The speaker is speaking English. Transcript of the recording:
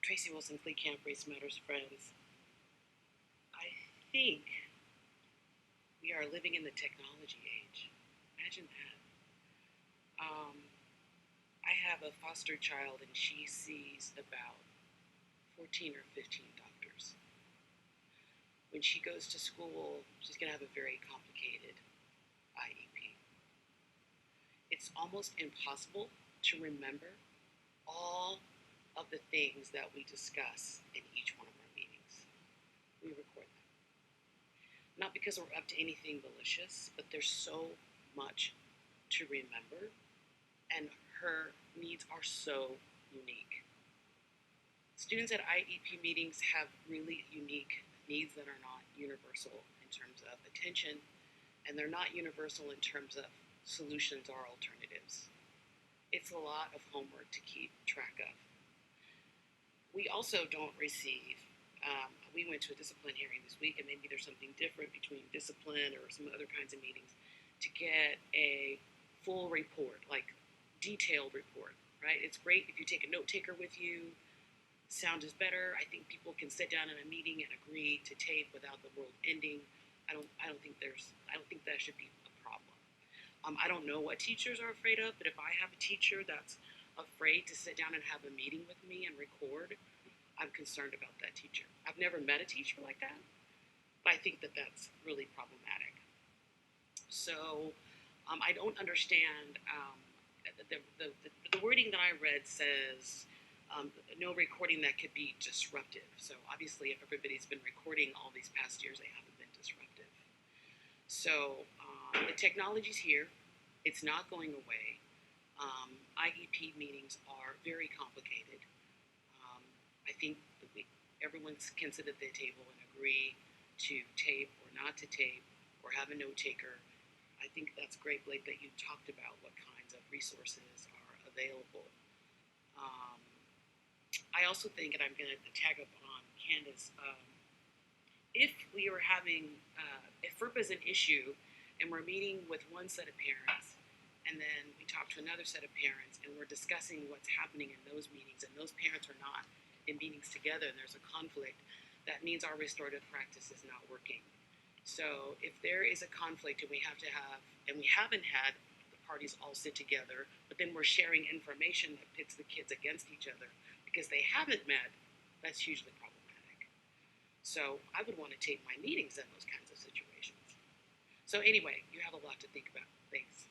Traci Wilson, Fleet Camp, Race Matters friends. I think we are living in the technology age. Imagine that. I have a foster child and she sees about 14 or 15 doctors. When she goes to school, she's going to have a very complicated IEP. It's almost impossible to remember all of the things that we discuss in each one of our meetings. We record them. Not because we're up to anything malicious, but there's so much to remember, and her needs are so unique. Students at IEP meetings have really unique needs that are not universal in terms of attention, and they're not universal in terms of solutions or alternatives. It's a lot of homework to keep track of. We also don't receive, we went to a discipline hearing this week, and maybe there's something different between discipline or some other kinds of meetings, to get a full report, like detailed report, right? It's great if you take a note taker with you. Sound is better. I think people can sit down in a meeting and agree to tape without the world ending. I don't think that should be a problem. I don't know what teachers are afraid of, but if I have a teacher that's afraid to sit down and have a meeting with me and record, I'm concerned about that teacher. I've never met a teacher like that, but I think that that's really problematic. So I don't understand, the wording that I read says no recording that could be disruptive. So obviously if everybody's been recording all these past years, they haven't been disruptive. So the technology's here. It's not going away. IEP meetings are very complicated. I think that everyone can sit at the table and agree to tape or not to tape or have a note taker. I think that's great, Blake, that you talked about what kinds of resources are available. I also think, and I'm going to tag up on Candace, if we are having, if FERPA is an issue and we're meeting with one set of parents and then we talk to another set of parents and we're discussing what's happening in those meetings and those parents are not in meetings together and there's a conflict, that means our restorative practice is not working. So if there is a conflict and we haven't had the parties all sit together, but then we're sharing information that pits the kids against each other because they haven't met, that's hugely problematic. So I would want to tape my meetings in those kinds of situations. So anyway, you have a lot to think about. Thanks.